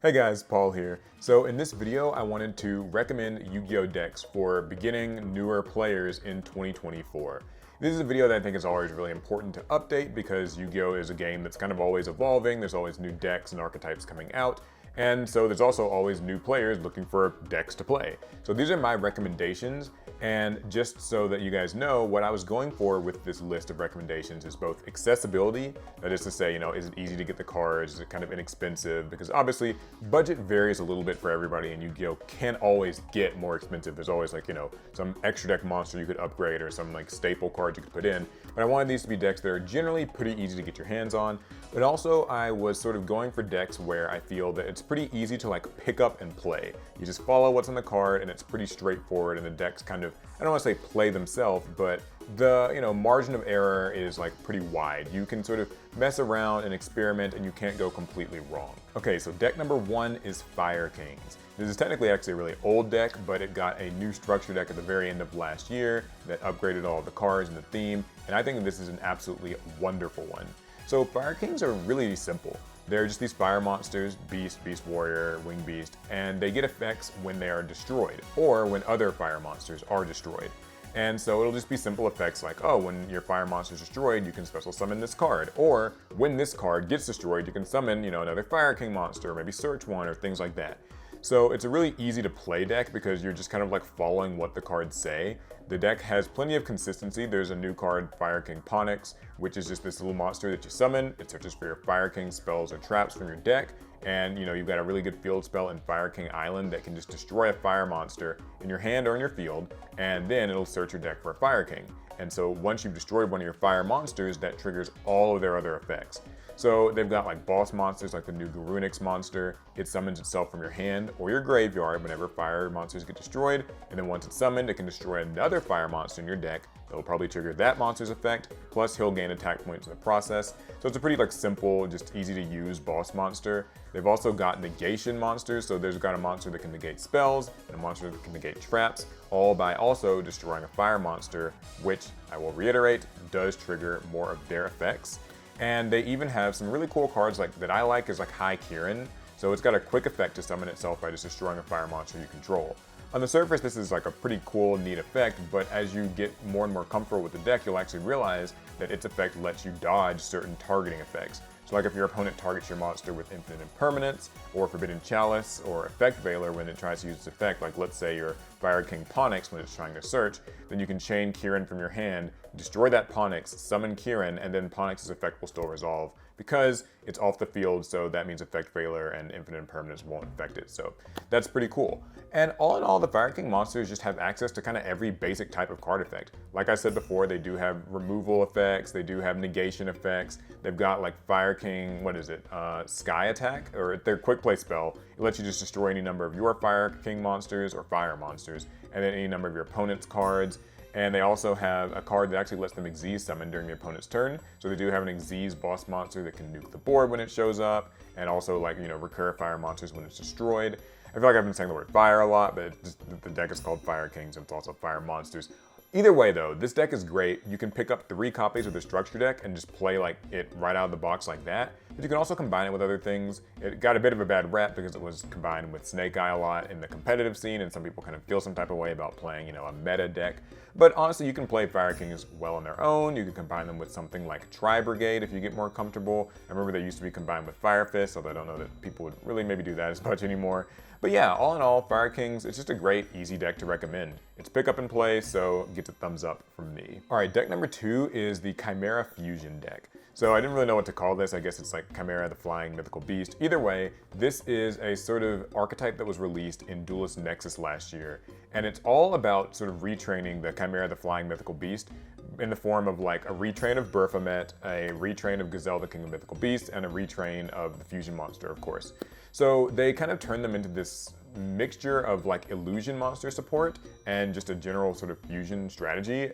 Hey guys, Paul here. So in this video, I wanted to recommend Yu-Gi-Oh decks for beginning newer players in 2024. This is a video that I think is always really important to update because Yu-Gi-Oh is a game that's kind of always evolving. There's always new decks and archetypes coming out. And so there's also always new players looking for decks to play. So these are my recommendations. And just so that you guys know, what I was going for with this list of recommendations is both accessibility, that is to say, is it easy to get the cards, is it kind of inexpensive? Because obviously budget varies a little bit for everybody and Yu-Gi-Oh can always get more expensive. There's always some extra deck monster you could upgrade or some staple cards you could put in. But I wanted these to be decks that are generally pretty easy to get your hands on. But also I was sort of going for decks where I feel that it's pretty easy to pick up and play. You just follow what's on the card and it's pretty straightforward and the decks kind of, I don't want to say play themselves, but the margin of error is pretty wide. You can sort of mess around and experiment and you can't go completely wrong. Okay, so deck number one is Fire Kings. This is technically actually a really old deck, but it got a new structure deck at the very end of last year that upgraded all of the cards and the theme, and I think this is an absolutely wonderful one. So Fire Kings are really simple. They're just these fire monsters, Beast, Beast Warrior, Wing Beast, and they get effects when they are destroyed, or when other fire monsters are destroyed. And so it'll just be simple effects like, oh, when your fire monster is destroyed, you can special summon this card. Or when this card gets destroyed, you can summon, another Fire King monster, or maybe search one, or things like that. So it's a really easy to play deck because you're just kind of following what the cards say. The deck has plenty of consistency. There's a new card, Fire King Ponix, which is just this little monster that you summon. It searches for your Fire King spells or traps from your deck. And you've got a really good field spell in Fire King Island that can just destroy a fire monster in your hand or in your field, and then it'll search your deck for a Fire King. And so once you've destroyed one of your fire monsters, that triggers all of their other effects. So they've got boss monsters like the new Garunix monster. It summons itself from your hand or your graveyard whenever fire monsters get destroyed, and then once it's summoned, it can destroy another fire monster in your deck. It'll probably trigger that monster's effect, plus he'll gain attack points in the process. So it's a pretty simple, just easy to use boss monster. They've also got negation monsters, so there's got a monster that can negate spells, and a monster that can negate traps, all by also destroying a fire monster, which, I will reiterate, does trigger more of their effects. And they even have some really cool cards that I like is High Kirin. So it's got a quick effect to summon itself by just destroying a fire monster you control. On the surface, this is a pretty cool, neat effect, but as you get more and more comfortable with the deck, you'll actually realize that its effect lets you dodge certain targeting effects. So if your opponent targets your monster with Infinite Impermanence, or Forbidden Chalice, or Effect Veiler when it tries to use its effect, let's say your Fire King Ponix when it's trying to search, then you can chain Kirin from your hand, destroy that Ponix, summon Kirin, and then Ponix's effect will still resolve because it's off the field, so that means Effect Veiler and Infinite Impermanence won't affect it. So that's pretty cool. And all in all, the Fire King monsters just have access to kind of every basic type of card effect. Like I said before, they do have removal effects, they do have negation effects, they've got Fire King, Sky Attack, or their quick play spell. It lets you just destroy any number of your Fire King monsters or fire monsters, and then any number of your opponent's cards. And they also have a card that actually lets them Xyz summon during the opponent's turn. So they do have an Xyz boss monster that can nuke the board when it shows up, and also recur fire monsters when it's destroyed. I feel like I've been saying the word fire a lot, but the deck is called Fire Kings and it's also fire monsters. Either way though, this deck is great. You can pick up 3 copies of the structure deck and just play it right out of the box like that. But you can also combine it with other things. It got a bit of a bad rep because it was combined with Snake Eye a lot in the competitive scene, and some people kind of feel some type of way about playing, a meta deck. But honestly, you can play Fire Kings well on their own. You can combine them with something like Tri Brigade if you get more comfortable. I remember they used to be combined with Fire Fist, although I don't know that people would really maybe do that as much anymore. But yeah, all in all, Fire Kings, it's just a great, easy deck to recommend. It's pick up and play, so get a thumbs up from me. All right, deck number 2 is the Chimera Fusion deck. So I didn't really know what to call this. I guess it's Chimera, the Flying Mythical Beast. Either way, this is a sort of archetype that was released in Duelist Nexus last year. And it's all about sort of retraining the Chimera, the Flying Mythical Beast in the form of a retrain of Baphomet, a retrain of Gazelle, the King of Mythical Beasts, and a retrain of the Fusion Monster, of course. So they kind of turn them into this mixture of illusion monster support and just a general sort of fusion strategy.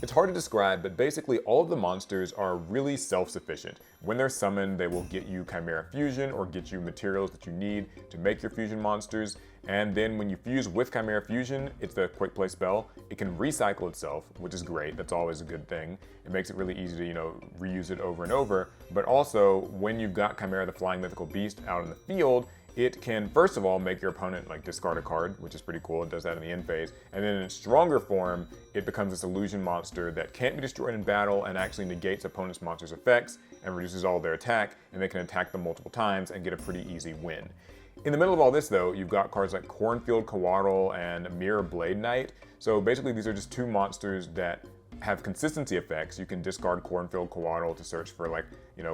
It's hard to describe, but basically all of the monsters are really self-sufficient. When they're summoned, they will get you Chimera Fusion or get you materials that you need to make your fusion monsters. And then when you fuse with Chimera Fusion, it's the quick play spell. It can recycle itself, which is great. That's always a good thing. It makes it really easy to, reuse it over and over. But also, when you've got Chimera the Flying Mythical Beast out in the field, it can first of all make your opponent like discard a card, which is pretty cool. It does that in the end phase. And then in its stronger form, it becomes this illusion monster that can't be destroyed in battle and actually negates opponent's monster's effects and reduces all their attack, and they can attack them multiple times and get a pretty easy win. In the middle of all this though, you've got cards like Cornfield Coatl and Mirror Blade Knight. So basically these are just two monsters that have consistency effects. You can discard Cornfield Coatl to search for like,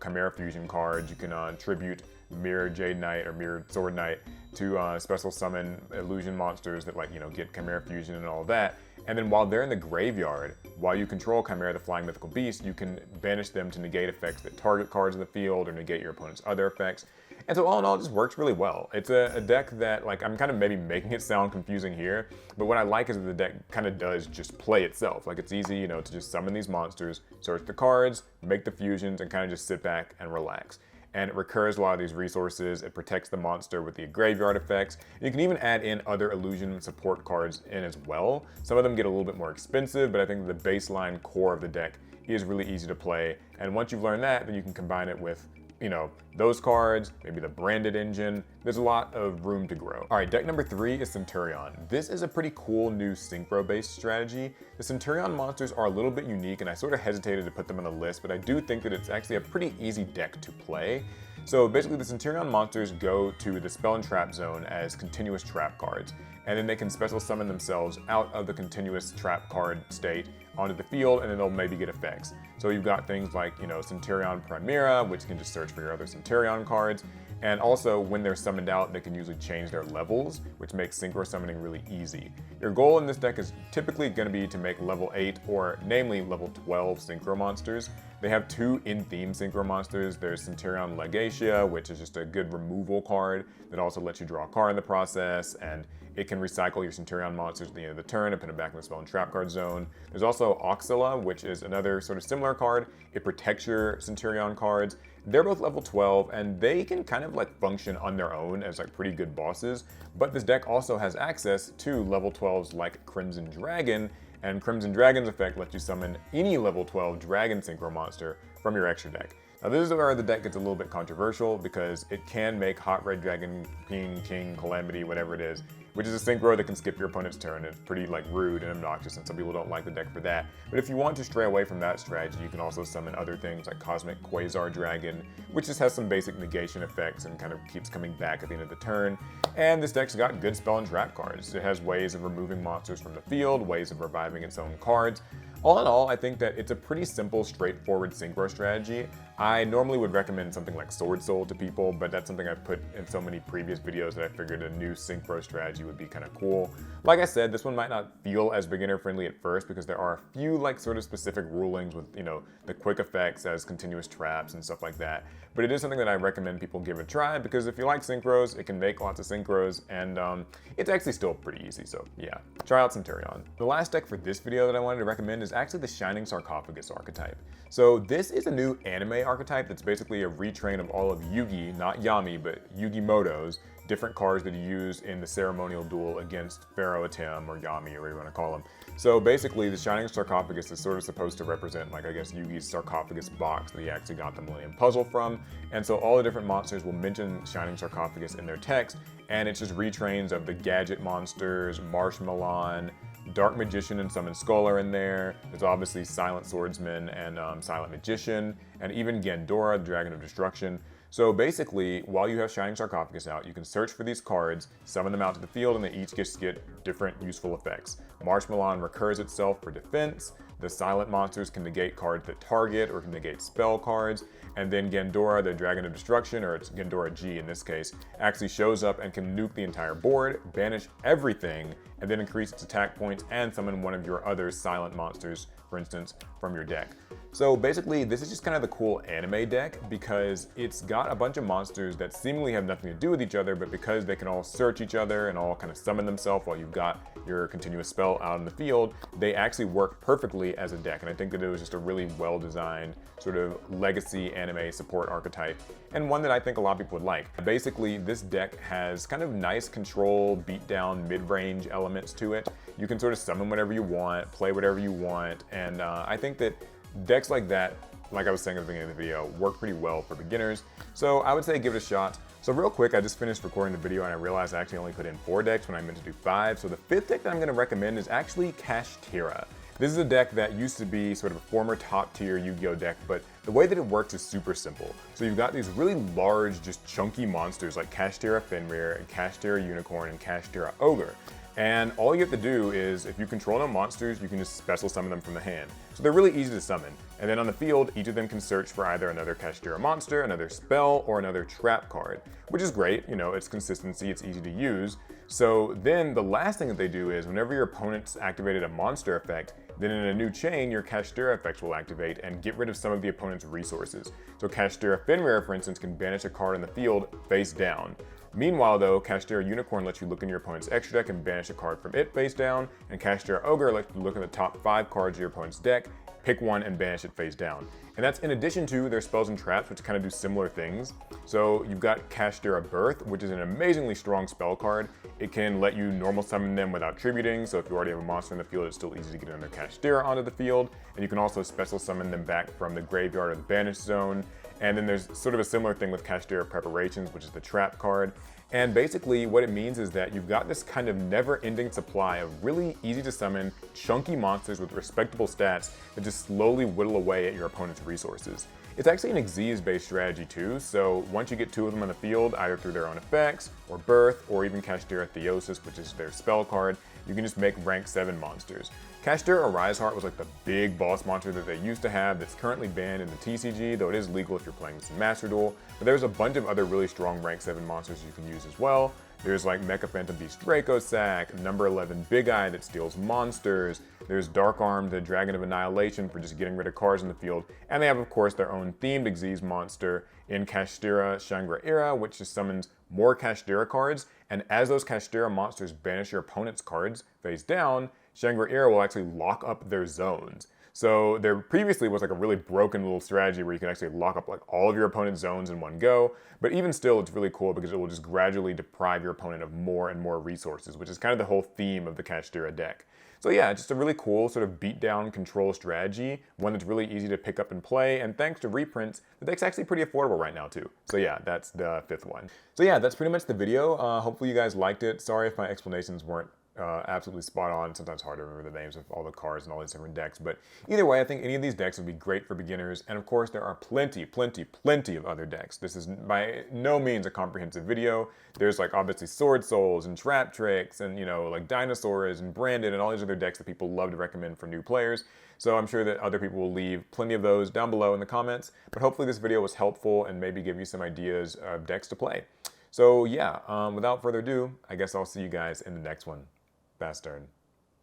Chimera Fusion cards. You can tribute Mirror Jade Knight or Mirror Sword Knight to special summon illusion monsters that get Chimera Fusion and all that. And then while they're in the graveyard, while you control Chimera the Flying Mythical Beast, you can banish them to negate effects that target cards in the field or negate your opponent's other effects. And so all in all, it just works really well. It's a deck that, I'm kind of maybe making it sound confusing here, but what I like is that the deck kind of does just play itself. It's easy, to just summon these monsters, search the cards, make the fusions, and kind of just sit back and relax. And it recurs a lot of these resources. It protects the monster with the graveyard effects. You can even add in other illusion support cards in as well. Some of them get a little bit more expensive, but I think the baseline core of the deck is really easy to play. And once you've learned that, then you can combine it with those cards, maybe the branded engine. There's a lot of room to grow. All right, deck number 3 is Centurion. This is a pretty cool new synchro-based strategy. The Centurion monsters are a little bit unique, and I sort of hesitated to put them on the list, but I do think that it's actually a pretty easy deck to play. So basically the Centurion monsters go to the spell and trap zone as continuous trap cards, and then they can special summon themselves out of the continuous trap card state onto the field, and then they'll maybe get effects. So you've got things like, Centurion Primera, which can just search for your other Centurion cards. And also, when they're summoned out, they can usually change their levels, which makes synchro summoning really easy. Your goal in this deck is typically going to be to make level 8 or namely level 12 synchro monsters. They have two in-theme synchro monsters. There's Centurion Legatia, which is just a good removal card that also lets you draw a card in the process, and it can recycle your Centurion monsters at the end of the turn and put them back in the spell and trap card zone. There's also Oxala, which is another sort of similar card. It protects your Centurion cards. They're both level 12, and they can kind of function on their own as pretty good bosses, but this deck also has access to level 12s like Crimson Dragon, and Crimson Dragon's effect lets you summon any level 12 Dragon Synchro monster from your extra deck. Now this is where the deck gets a little bit controversial because it can make Hot Red Dragon, King, Calamity, whatever it is, which is a synchro that can skip your opponent's turn. It's pretty rude and obnoxious, and some people don't like the deck for that. But if you want to stray away from that strategy, you can also summon other things like Cosmic Quasar Dragon, which just has some basic negation effects and kind of keeps coming back at the end of the turn. And this deck's got good spell and trap cards. It has ways of removing monsters from the field, ways of reviving its own cards. All in all, I think that it's a pretty simple, straightforward synchro strategy. I normally would recommend something like Sword Soul to people, but that's something I've put in so many previous videos that I figured a new synchro strategy would be kind of cool. Like I said, this one might not feel as beginner friendly at first because there are a few sort of specific rulings with, the quick effects as continuous traps and stuff like that. But it is something that I recommend people give a try because if you like synchros, it can make lots of synchros, and it's actually still pretty easy, so yeah. Try out Centurion. The last deck for this video that I wanted to recommend is actually the Shining Sarcophagus archetype. So this is a new anime archetype that's basically a retrain of all of Yugi, not Yami, but Yugimoto's different cards that he used in the ceremonial duel against Pharaoh Atem or Yami or whatever you want to call him. So basically the Shining Sarcophagus is sort of supposed to represent I guess Yugi's sarcophagus box that he actually got the Millennium Puzzle from. And so all the different monsters will mention Shining Sarcophagus in their text, and it's just retrains of the Gadget monsters, Marshmallow, Dark Magician and Summon Skull are in there. There's obviously Silent Swordsman and Silent Magician, and even Gandora, the Dragon of Destruction. So basically, while you have Shining Sarcophagus out, you can search for these cards, summon them out to the field, and they each just get different useful effects. Marshmallow recurs itself for defense. The Silent monsters can negate cards that target or can negate spell cards. And then Gandora, the Dragon of Destruction, or it's Gandora G in this case, actually shows up and can nuke the entire board, banish everything, and then increase its attack points and summon one of your other silent monsters, for instance, from your deck. So basically, this is just kind of the cool anime deck because it's got a bunch of monsters that seemingly have nothing to do with each other, but because they can all search each other and all kind of summon themselves while you've got your continuous spell out in the field, they actually work perfectly as a deck. And I think that it was just a really well-designed sort of legacy anime support archetype, and one that I think a lot of people would like. Basically, this deck has kind of nice control, beatdown, mid-range elements to it. You can sort of summon whatever you want, play whatever you want, and I think that decks like that, like I was saying at the beginning of the video, work pretty well for beginners. So I would say give it a shot. So real quick, I just finished recording the video and I realized I actually only put in 4 decks when I meant to do 5. So the 5th deck that I'm going to recommend is actually Tira. This is a deck that used to be sort of a former top tier Yu-Gi-Oh deck, but the way that it works is super simple. So you've got these really large, just chunky monsters like Tira Fenrir, and Tira Unicorn, and Tira Ogre. And all you have to do is, if you control no monsters, you can just special summon them from the hand. So they're really easy to summon. And then on the field, each of them can search for either another Tira monster, another spell, or another trap card, which is great. You know, it's consistency, it's easy to use. So then the last thing that they do is, whenever your opponent's activated a monster effect, then in a new chain, your Tira effects will activate and get rid of some of the opponent's resources. So Tira Fenrir, for instance, can banish a card on the field face down. Meanwhile though, Tira Unicorn lets you look in your opponent's extra deck and banish a card from it face down, and Tira Ogre lets you look at the top 5 cards of your opponent's deck, pick one and banish it face down. And that's in addition to their spells and traps, which kind of do similar things. So you've got Tira Birth, which is an amazingly strong spell card. It can let you normal summon them without tributing, so if you already have a monster in the field, it's still easy to get another Tira onto the field. And you can also special summon them back from the graveyard or the banish zone. And then there's sort of a similar thing with Tira Preparations, which is the trap card. And basically what it means is that you've got this kind of never-ending supply of really easy to summon, chunky monsters with respectable stats that just slowly whittle away at your opponent's resources. It's actually an Xyz-based strategy too, so once you get 2 of them on the field, either through their own effects, or Birth, or even Tira Theosis, which is their spell card, you can just make rank 7 monsters. Tira Arise Heart was like the big boss monster that they used to have that's currently banned in the TCG, though it is legal if you're playing this in Master Duel. But there's a bunch of other really strong rank 7 monsters you can use as well. There's like Mecha Phantom Beast Draco Sack, number 11 Big Eye that steals monsters. There's Dark Arm, the Dragon of Annihilation for just getting rid of cards in the field. And they have, of course, their own themed Xyz monster in Tira Shangri-Ira, which just summons more Tira cards. And as those Tira monsters banish your opponent's cards face down, Shangri-Ira will actually lock up their zones. So there previously was like a really broken little strategy where you can actually lock up like all of your opponent's zones in one go, but even still it's really cool because it will just gradually deprive your opponent of more and more resources, which is kind of the whole theme of the Tira deck. So yeah, just a really cool sort of beatdown control strategy, one that's really easy to pick up and play, and thanks to reprints, the deck's actually pretty affordable right now too. So yeah, that's the 5th one. So yeah, that's pretty much the video. Hopefully you guys liked it. Sorry if my explanations weren't absolutely spot on. Sometimes hard to remember the names of all the cards and all these different decks, but either way, I think any of these decks would be great for beginners, and of course there are plenty of other decks. This is by no means a comprehensive video. There's like obviously Sword Souls and Trap Tricks and, you know, like Dinosaurs and Branded and all these other decks that people love to recommend for new players. So I'm sure that other people will leave plenty of those down below in the comments, but hopefully this video was helpful and maybe give you some ideas of decks to play. So yeah, without further ado, I guess I'll see you guys in the next one. Bastard.